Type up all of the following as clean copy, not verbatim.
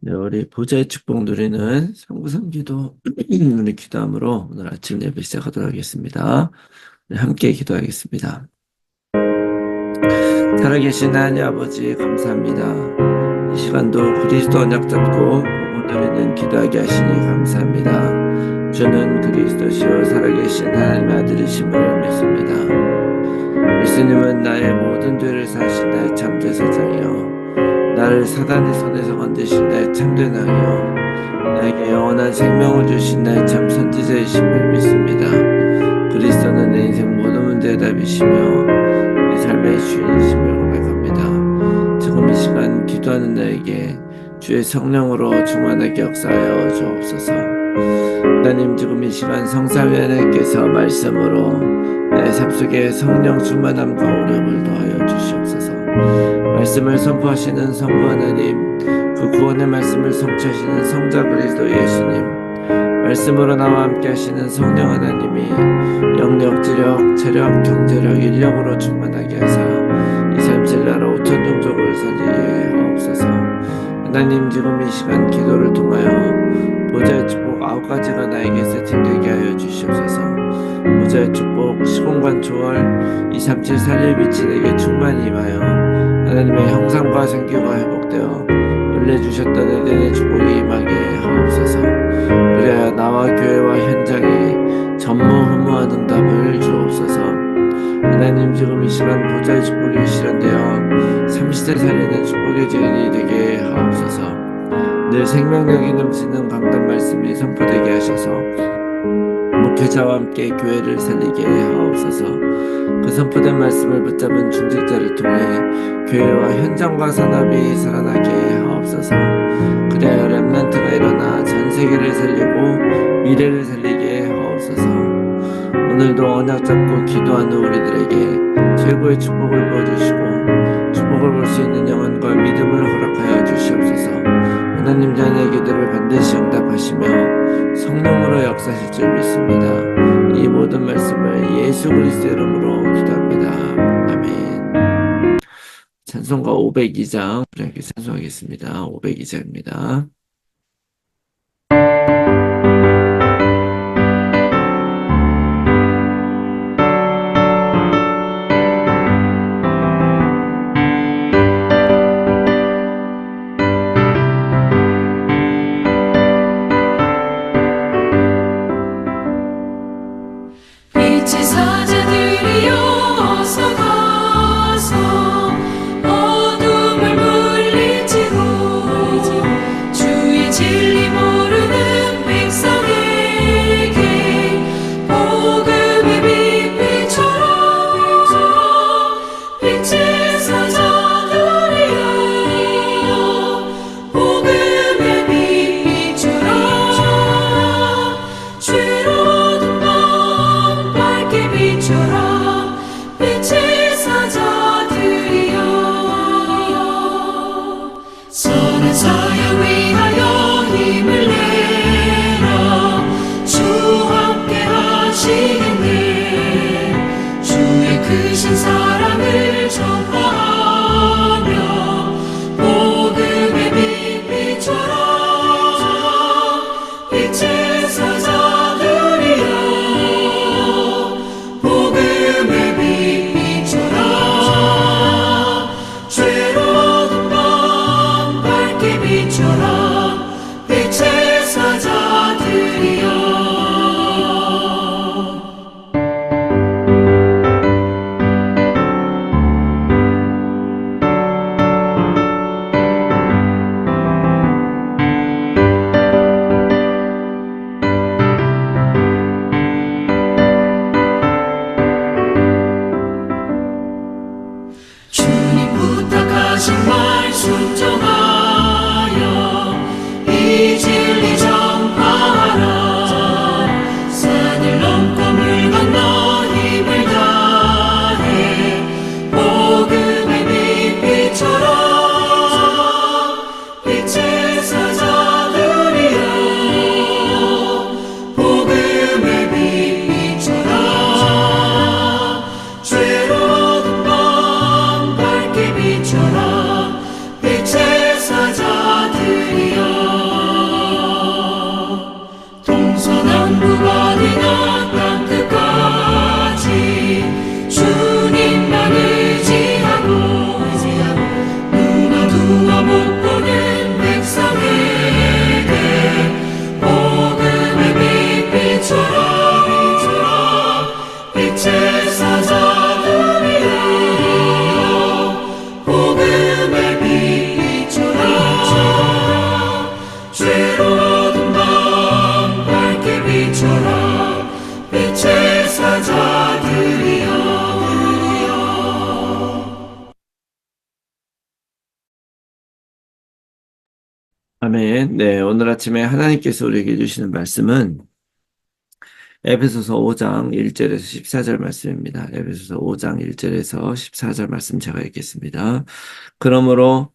네, 우리 보좌의 축복 누리는 성부성기도 우리 기도함으로 오늘 아침 예배 시작하도록 하겠습니다. 네, 함께 기도하겠습니다. 살아계신 하나님 아버지 감사합니다. 이 시간도 그리스도 언약 잡고 복음 누리는 기도하게 하시니 감사합니다. 주는 그리스도시요 살아계신 하나님의 아들이심을 믿습니다. 예수님은 나의 모든 죄를 사하신 나의 참제사장이요 나를 사단의 손에서 건지신 나의 참된 왕이요 나에게 영원한 생명을 주신 나의 참 선지자이심을 믿습니다. 그리스도는 내 인생 모든 문제의 답이시며 내 삶의 주인이심을 고백합니다. 지금 이 시간 기도하는 나에게 주의 성령으로 충만하게 역사하여 주옵소서. 하나님, 지금 이 시간 성삼위 하나님께서 말씀으로 나의 삶 속에 성령 충만함과 오력을 더하여 주시옵소서. 말씀을 선포하시는 성부 하나님, 그 구원의 말씀을 성취하시는 성자 그리스도 예수님, 말씀으로 나와 함께 하시는 성령 하나님이 영력, 지력, 체력, 경제력, 인력으로 충만하게 하사 이 삶실 나라 5천 종족을 살리게 하옵소서. 하나님, 지금 이 시간 기도를 통하여 보좌의 축복 9가지가 나에게 세팅되게 하여 주시옵소서. 보좌의 축복, 시공간 초월, 237 살릴 빛이 내게 충만히 임하여 하나님의 형상과 생기가 회복되어 원래 주셨던 에덴의 축복이 임하게 하옵소서. 그래야 나와 교회와 현장에 전무후무한 응답을 주옵소서. 하나님, 지금 이 시간 보좌의 축복이 실현되어 30세 살리는 축복의 증인이 되게 하옵소서. 늘 생명력이 넘치는 강단 말씀이 선포되게 하셔서 목회자와 함께 교회를 살리게 하옵소서. 그 선포된 말씀을 붙잡은 중직자를 통해 교회와 현장과 산업이 살아나게 하옵소서. 그래야 렘넌트가 일어나 전 세계를 살리고 미래를 살리게 하옵소서. 오늘도 언약 잡고 기도하는 우리들에게 최고의 축복을 부어주시고 축복을 볼 수 있는 영혼과 믿음을 허락하여 주시옵소서. 하나님, 자녀의 기도를 반드시 응답하시며 성령으로 역사하실 줄 믿습니다. 이 모든 말씀을 예수 그리스도의 이름으로 기도합니다. 아멘. 찬송가 502장 우리 함께 찬송하겠습니다. 502장입니다. 빛의 사자들이여 어서 가서 어둠을 물리치고 주의 진리 모르는 백성에게 복음의 빛비춰라. 빛의 사자들이여 복음의 빛비춰라. 죄로운 밤 밝게 비춰라. 빛의 사자들이여 선한 사역 위하여 힘을 내라. 주와 함께 하시겠네. 주의 크신 사랑을 전파하며 복음의 빛 비춰라. 빛의 사자들이여 복음의 빛 비춰라. 죄로운 밤 밝게 비춰라. 빛의 사자들이여 주님 부탁하신 말 순종하여 이 진리 전파하라. 산을 넘고 물 건너 힘을 다해 복음의 빛 비춰라. 빛의 사자들이여 복음의 빛 비춰라. 죄로운 밤 밝게 비춰라. 빛의 사자들이여 아멘. 네, 오늘 아침에 하나님께서 우리에게 주시는 말씀은 에베소서 5장 1절에서 14절 말씀입니다. 에베소서 5장 1절에서 14절 말씀 제가 읽겠습니다. 그러므로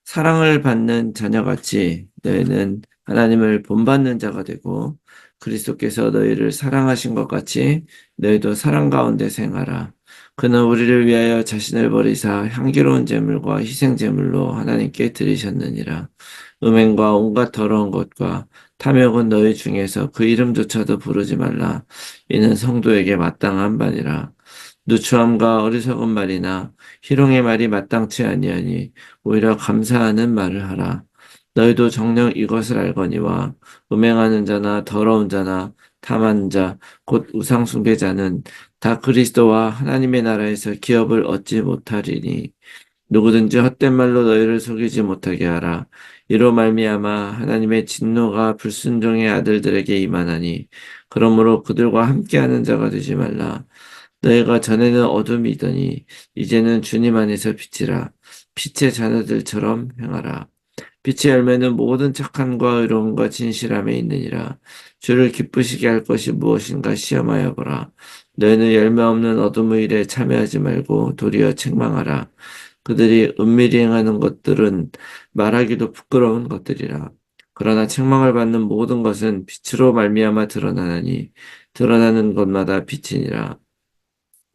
사랑을 받는 자녀같이 너희는 하나님을 본받는 자가 되고 그리스도께서 너희를 사랑하신 것 같이 너희도 사랑 가운데 생활하라. 그는 우리를 위하여 자신을 버리사 향기로운 제물과 희생 제물로 하나님께 드리셨느니라. 음행과 온갖 더러운 것과 탐욕은 너희 중에서 그 이름조차도 부르지 말라. 이는 성도에게 마땅한 바니라. 누추함과 어리석은 말이나 희롱의 말이 마땅치 아니하니 오히려 감사하는 말을 하라. 너희도 정녕 이것을 알거니와 음행하는 자나 더러운 자나 탐하는 자, 곧 우상 숭배자는 다 그리스도와 하나님의 나라에서 기업을 얻지 못하리니 누구든지 헛된 말로 너희를 속이지 못하게 하라. 이로 말미암아 하나님의 진노가 불순종의 아들들에게 임하나니 그러므로 그들과 함께하는 자가 되지 말라. 너희가 전에는 어둠이더니 이제는 주님 안에서 빛이라. 빛의 자녀들처럼 행하라. 빛의 열매는 모든 착함과 의로움과 진실함에 있느니라. 주를 기쁘시게 할 것이 무엇인가 시험하여 보라. 너희는 열매 없는 어둠의 일에 참여하지 말고 도리어 책망하라. 그들이 은밀히 행하는 것들은 말하기도 부끄러운 것들이라. 그러나 책망을 받는 모든 것은 빛으로 말미암아 드러나나니 드러나는 것마다 빛이니라.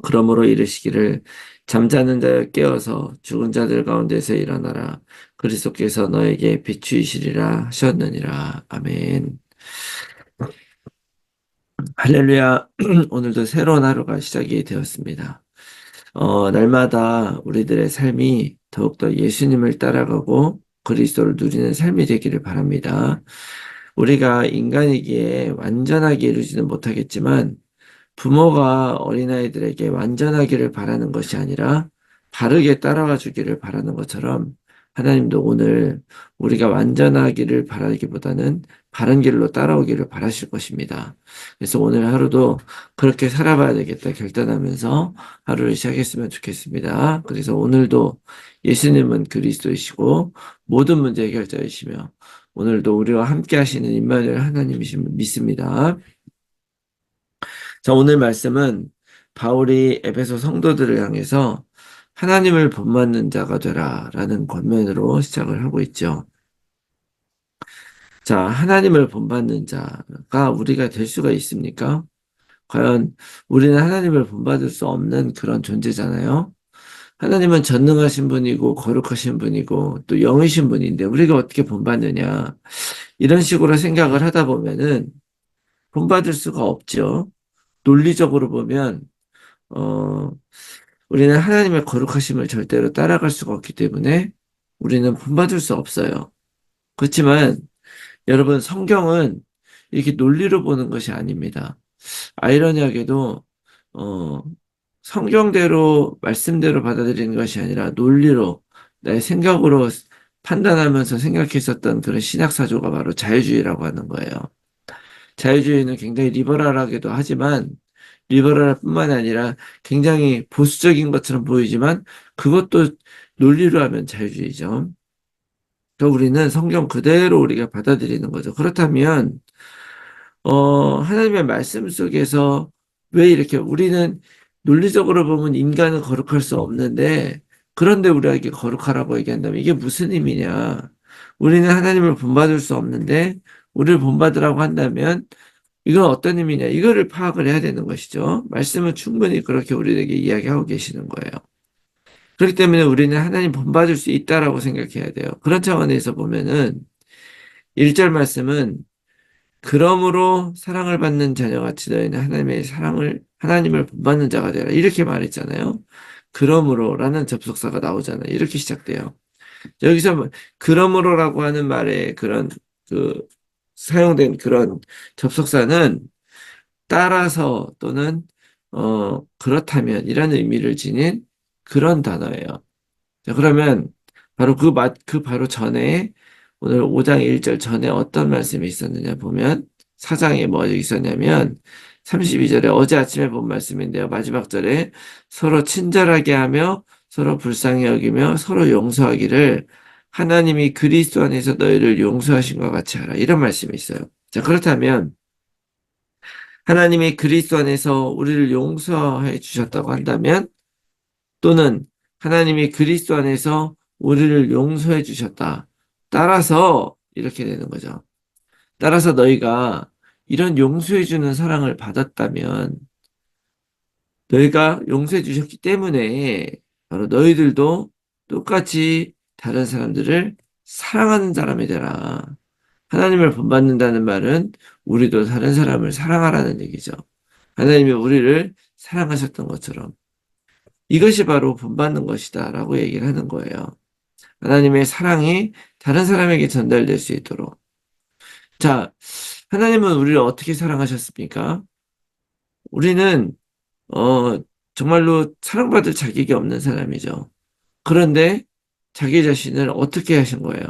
그러므로 이르시기를 잠자는 자여 깨어서 죽은 자들 가운데서 일어나라. 그리스도께서 너에게 비추이시리라 하셨느니라. 아멘. 할렐루야. 오늘도 새로운 하루가 시작이 되었습니다. 날마다 우리들의 삶이 더욱더 예수님을 따라가고 그리스도를 누리는 삶이 되기를 바랍니다. 우리가 인간이기에 완전하게 이루지는 못하겠지만 부모가 어린아이들에게 완전하기를 바라는 것이 아니라 바르게 따라와 주기를 바라는 것처럼 하나님도 오늘 우리가 완전하기를 바라기보다는 바른 길로 따라오기를 바라실 것입니다. 그래서 오늘 하루도 그렇게 살아봐야 되겠다 결단하면서 하루를 시작했으면 좋겠습니다. 그래서 오늘도 예수님은 그리스도이시고 모든 문제 해결자이시며 오늘도 우리와 함께 하시는 임마누엘 하나님이심을 믿습니다. 자, 오늘 말씀은 바울이 에베소 성도들을 향해서 하나님을 본받는 자가 되라 라는 권면으로 시작을 하고 있죠. 자, 하나님을 본받는 자가 우리가 될 수가 있습니까? 과연 우리는 하나님을 본받을 수 없는 그런 존재잖아요. 하나님은 전능하신 분이고 거룩하신 분이고 또 영이신 분인데 우리가 어떻게 본받느냐 이런 식으로 생각을 하다 보면은 본받을 수가 없죠. 논리적으로 보면 우리는 하나님의 거룩하심을 절대로 따라갈 수가 없기 때문에 우리는 본받을 수 없어요. 그렇지만 여러분 성경은 이렇게 논리로 보는 것이 아닙니다. 아이러니하게도 성경대로 말씀대로 받아들이는 것이 아니라 논리로 내 생각으로 판단하면서 생각했었던 그런 신학사조가 바로 자유주의라고 하는 거예요. 자유주의는 굉장히 리버럴하기도 하지만 리버럴 뿐만 아니라 굉장히 보수적인 것처럼 보이지만 그것도 논리로 하면 자유주의죠. 또 우리는 성경 그대로 우리가 받아들이는 거죠. 그렇다면 하나님의 말씀 속에서 왜 이렇게 우리는 논리적으로 보면 인간은 거룩할 수 없는데 그런데 우리에게 거룩하라고 얘기한다면 이게 무슨 의미냐? 우리는 하나님을 본받을 수 없는데 우리를 본받으라고 한다면 이건 어떤 의미냐? 이거를 파악을 해야 되는 것이죠. 말씀은 충분히 그렇게 우리에게 이야기하고 계시는 거예요. 그렇기 때문에 우리는 하나님 본받을 수 있다라고 생각해야 돼요. 그런 차원에서 보면은 1절 말씀은 그러므로 사랑을 받는 자녀같이 너희는 하나님을 본받는 자가 되라. 이렇게 말했잖아요. 그러므로라는 접속사가 나오잖아요. 이렇게 시작돼요. 여기서 그러므로라고 하는 말에 그런 사용된 그런 접속사는 따라서 또는 그렇다면 이라는 의미를 지닌 그런 단어예요. 자, 그러면 바로 그 바로 전에 오늘 5장 1절 전에 어떤 말씀이 있었느냐 보면 4장에 뭐 있었냐면 32절에 어제 아침에 본 말씀인데요. 마지막 절에 서로 친절하게 하며 서로 불쌍히 여기며 서로 용서하기를 하나님이 그리스도 안에서 너희를 용서하신 것 같이 하라. 이런 말씀이 있어요. 자, 그렇다면 하나님이 그리스도 안에서 우리를 용서해 주셨다고 한다면 또는 하나님이 그리스도 안에서 우리를 용서해 주셨다. 따라서 이렇게 되는 거죠. 따라서 너희가 이런 용서해 주는 사랑을 받았다면 너희가 용서해 주셨기 때문에 바로 너희들도 똑같이 다른 사람들을 사랑하는 사람이 되라. 하나님을 본받는다는 말은 우리도 다른 사람을 사랑하라는 얘기죠. 하나님이 우리를 사랑하셨던 것처럼 이것이 바로 본받는 것이다 라고 얘기를 하는 거예요. 하나님의 사랑이 다른 사람에게 전달될 수 있도록. 자, 하나님은 우리를 어떻게 사랑하셨습니까? 우리는 정말로 사랑받을 자격이 없는 사람이죠. 그런데 자기 자신을 어떻게 하신 거예요?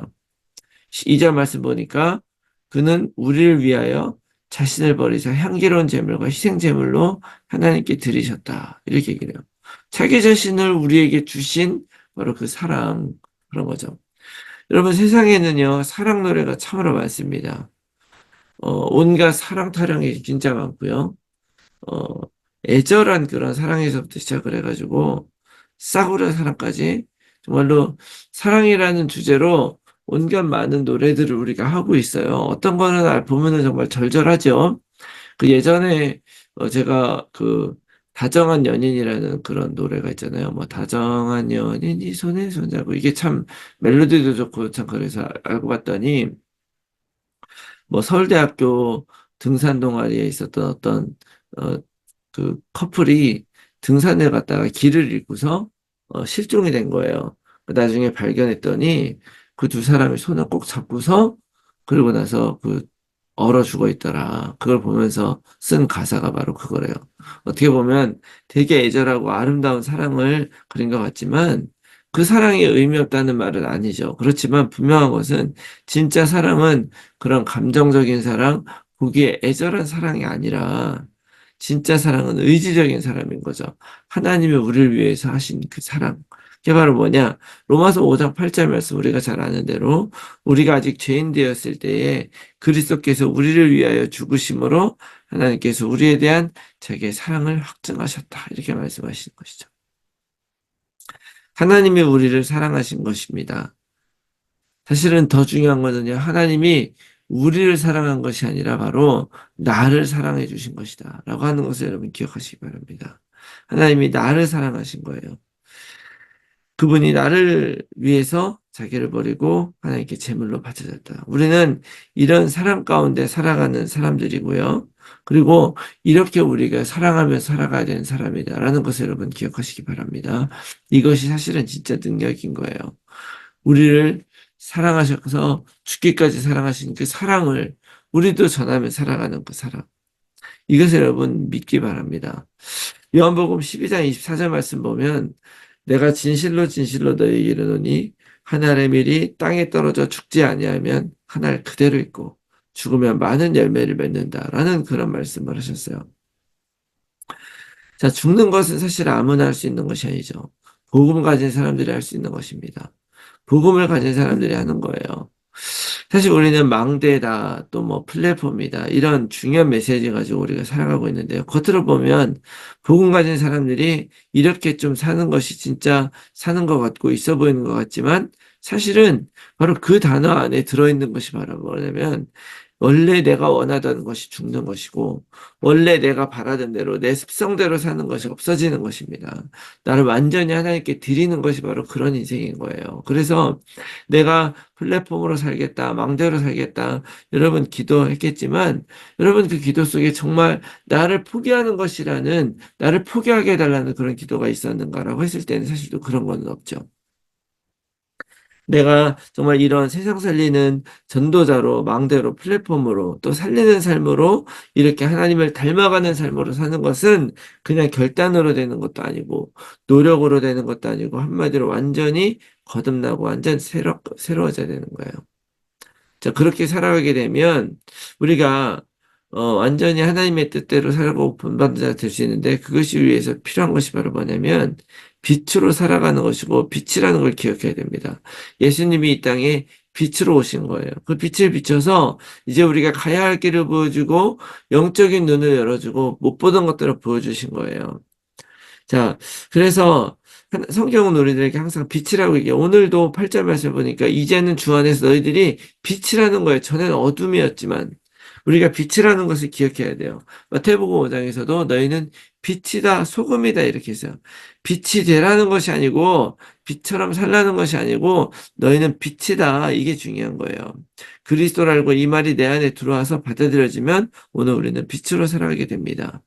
2절 말씀 보니까 그는 우리를 위하여 자신을 버리사 향기로운 제물과 희생 제물로 하나님께 드리셨다. 이렇게 얘기해요. 자기 자신을 우리에게 주신 바로 그 사랑 그런 거죠. 여러분 세상에는요 사랑 노래가 참으로 많습니다. 온갖 사랑 타령이 진짜 많고요. 어, 애절한 그런 사랑에서부터 시작을 해가지고 싸구려 사랑까지 정말로 사랑이라는 주제로 온갖 많은 노래들을 우리가 하고 있어요. 어떤 거는 보면은 정말 절절하죠. 그 예전에 제가 그 다정한 연인이라는 그런 노래가 있잖아요. 뭐 다정한 연인이 손에 손잡고 이게 참 멜로디도 좋고 참 그래서 알고 봤더니 뭐 서울대학교 등산 동아리에 있었던 어떤 어, 그 커플이 등산을 갔다가 길을 잃고서 실종이 된 거예요. 나중에 발견했더니 그 두 사람이 손을 꼭 잡고서 그러고 나서 그 얼어 죽어 있더라. 그걸 보면서 쓴 가사가 바로 그거래요. 어떻게 보면 되게 애절하고 아름다운 사랑을 그린 것 같지만 그 사랑이 의미 없다는 말은 아니죠. 그렇지만 분명한 것은 진짜 사랑은 그런 감정적인 사랑, 보기에 애절한 사랑이 아니라 진짜 사랑은 의지적인 사람인 거죠. 하나님이 우리를 위해서 하신 그 사랑. 그게 바로 뭐냐? 로마서 5장 8절 말씀 우리가 잘 아는 대로 우리가 아직 죄인 되었을 때에 그리스도께서 우리를 위하여 죽으심으로 하나님께서 우리에 대한 자기의 사랑을 확증하셨다. 이렇게 말씀하시는 것이죠. 하나님이 우리를 사랑하신 것입니다. 사실은 더 중요한 것은요, 하나님이 우리를 사랑한 것이 아니라 바로 나를 사랑해 주신 것이다. 라고 하는 것을 여러분 기억하시기 바랍니다. 하나님이 나를 사랑하신 거예요. 그분이 나를 위해서 자기를 버리고 하나님께 제물로 바쳐졌다. 우리는 이런 사랑 가운데 살아가는 사람들이고요. 그리고 이렇게 우리가 사랑하며 살아가야 되는 사람이다라는 것을 여러분 기억하시기 바랍니다. 이것이 사실은 진짜 능력인 거예요. 우리를 사랑하셔서 죽기까지 사랑하신 그 사랑을 우리도 전하며 살아가는 그 사랑. 이것을 여러분 믿기 바랍니다. 요한복음 12장 24절 말씀 보면 내가 진실로 진실로 너희에게 이르노니 한 알의 밀이 땅에 떨어져 죽지 아니하면 한 알 그대로 있고 죽으면 많은 열매를 맺는다라는 그런 말씀을 하셨어요. 자, 죽는 것은 사실 아무나 할 수 있는 것이 아니죠. 복음을 가진 사람들이 할 수 있는 것입니다. 복음을 가진 사람들이 하는 거예요. 사실 우리는 망대다, 또 뭐 플랫폼이다, 이런 중요한 메시지 가지고 우리가 살아가고 있는데요. 겉으로 보면 복음 가진 사람들이 이렇게 좀 사는 것이 진짜 사는 것 같고 있어 보이는 것 같지만 사실은 바로 그 단어 안에 들어있는 것이 바로 뭐냐면 원래 내가 원하던 것이 죽는 것이고 원래 내가 바라던 대로 내 습성대로 사는 것이 없어지는 것입니다. 나를 완전히 하나님께 드리는 것이 바로 그런 인생인 거예요. 그래서 내가 플랫폼으로 살겠다, 망대로 살겠다, 여러분 기도했겠지만 여러분 그 기도 속에 정말 나를 포기하는 것이라는, 나를 포기하게 해달라는 그런 기도가 있었는가라고 했을 때는 사실 또 그런 건 없죠. 내가 정말 이런 세상 살리는 전도자로, 망대로, 플랫폼으로, 또 살리는 삶으로 이렇게 하나님을 닮아가는 삶으로 사는 것은 그냥 결단으로 되는 것도 아니고 노력으로 되는 것도 아니고 한마디로 완전히 거듭나고 완전 새로워져야 되는 거예요. 자, 그렇게 살아가게 되면 우리가 완전히 하나님의 뜻대로 살고 본받는 자가 될 수 있는데 그것이 위해서 필요한 것이 바로 뭐냐면 빛으로 살아가는 것이고 빛이라는 걸 기억해야 됩니다. 예수님이 이 땅에 빛으로 오신 거예요. 그 빛을 비춰서 이제 우리가 가야 할 길을 보여주고 영적인 눈을 열어주고 못 보던 것들을 보여주신 거예요. 자, 그래서 성경은 우리들에게 항상 빛이라고 얘기해요. 오늘도 8절 말씀을 보니까 이제는 주 안에서 너희들이 빛이라는 거예요. 전에는 어둠이었지만 우리가 빛이라는 것을 기억해야 돼요. 마태복음 5장에서도 너희는 빛이다, 소금이다 이렇게 했어요. 빛이 되라는 것이 아니고 빛처럼 살라는 것이 아니고 너희는 빛이다. 이게 중요한 거예요. 그리스도를 알고 이 말이 내 안에 들어와서 받아들여지면 오늘 우리는 빛으로 살아가게 됩니다.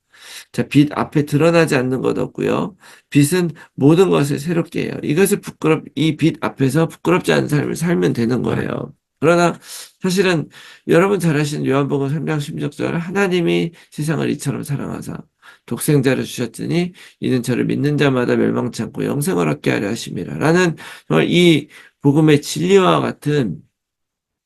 자, 빛 앞에 드러나지 않는 것 없고요. 빛은 모든 것을 새롭게 해요. 이 빛 앞에서 부끄럽지 않은 삶을 살면 되는 거예요. 그러나 사실은 여러분 잘 아시는 요한복음 3장 16절 하나님이 세상을 이처럼 사랑하사 독생자를 주셨으니 이는 저를 믿는 자마다 멸망치 않고 영생을 얻게 하려 하심이라 라는 정말 이 복음의 진리와 같은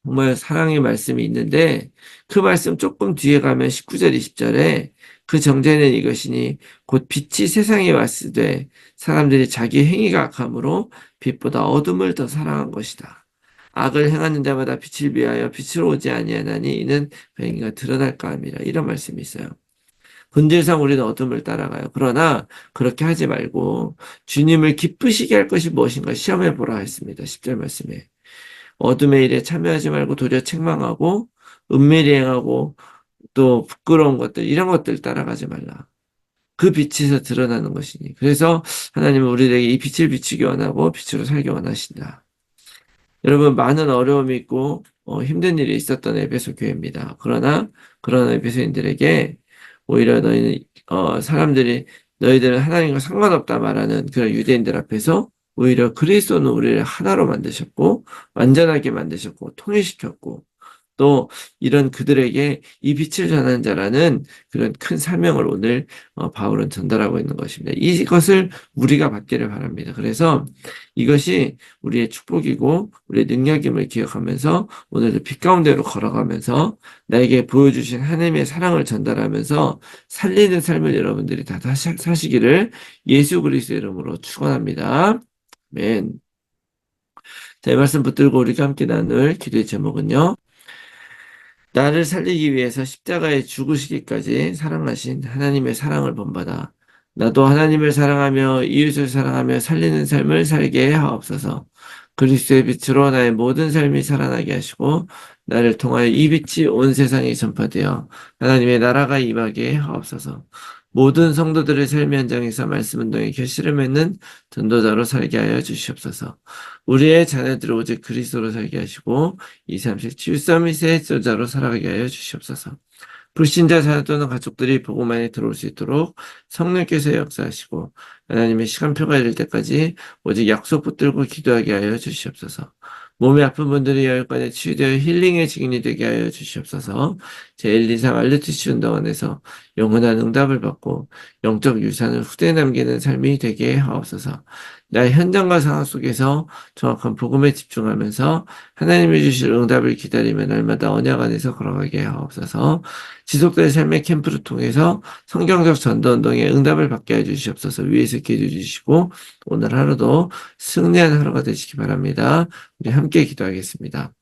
정말 사랑의 말씀이 있는데 그 말씀 조금 뒤에 가면 19절 20절에 그 정죄는 이것이니 곧 빛이 세상에 왔을 때 사람들이 자기 행위가 악함으로 빛보다 어둠을 더 사랑한 것이다. 악을 행하는 자마다 빛을 비하여 빛으로 오지 아니하나니 이는 그 행위가 드러날까 함이라. 이런 말씀이 있어요. 본질상 우리는 어둠을 따라가요. 그러나 그렇게 하지 말고 주님을 기쁘시게 할 것이 무엇인가 시험해 보라 했습니다. 10절 말씀에. 어둠의 일에 참여하지 말고 도리어 책망하고 은밀히 행하고 또 부끄러운 것들 이런 것들 따라가지 말라. 그 빛에서 드러나는 것이니. 그래서 하나님은 우리에게 이 빛을 비추기 원하고 빛으로 살기 원하신다. 여러분 많은 어려움이 있고 힘든 일이 있었던 에베소 교회입니다. 그러나 그런 에베소인들에게 오히려 너희는 사람들이 너희들은 하나님과 상관없다 말하는 그런 유대인들 앞에서 오히려 그리스도는 우리를 하나로 만드셨고 완전하게 만드셨고 통일시켰고 또 이런 그들에게 이 빛을 전하는 자라는 그런 큰 사명을 오늘 바울은 전달하고 있는 것입니다. 이것을 우리가 받기를 바랍니다. 그래서 이것이 우리의 축복이고 우리의 능력임을 기억하면서 오늘도 빛 가운데로 걸어가면서 나에게 보여주신 하나님의 사랑을 전달하면서 살리는 삶을 여러분들이 다 사시기를 예수 그리스도의 이름으로 축원합니다. 아멘. 자, 이 말씀 붙들고 우리가 함께 나눌 기도의 제목은요. 나를 살리기 위해서 십자가에 죽으시기까지 사랑하신 하나님의 사랑을 본받아 나도 하나님을 사랑하며 이웃을 사랑하며 살리는 삶을 살게 하옵소서. 그리스도의 빛으로 나의 모든 삶이 살아나게 하시고 나를 통하여 이 빛이 온 세상에 전파되어 하나님의 나라가 임하게 하옵소서. 모든 성도들의 삶의 현장에서 말씀 운동에 결실을 맺는 전도자로 살게 하여 주시옵소서. 우리의 자녀들을 오직 그리스도로 살게 하시고 2, 3실 치유서밋의 저자로 살아가게 하여 주시옵소서. 불신자 자녀 또는 가족들이 복음 안에 들어올 수 있도록 성령께서 역사하시고 하나님의 시간표가 이를 때까지 오직 약속 붙들고 기도하게 하여 주시옵소서. 몸이 아픈 분들이 열관에 치유되어 힐링의 증인이 되게 하여 주시옵소서. 제123 알르티시 운동원에서 영원한 응답을 받고 영적 유산을 후대에 남기는 삶이 되게 하옵소서. 나의 현장과 상황 속에서 정확한 복음에 집중하면서 하나님이 주실 응답을 기다리며 날마다 언약 안에서 걸어가게 하옵소서. 지속된 삶의 캠프를 통해서 성경적 전도운동에 응답을 받게 해주시옵소서. 위에서 기도해 주시고 오늘 하루도 승리하는 하루가 되시기 바랍니다. 우리 함께 기도하겠습니다.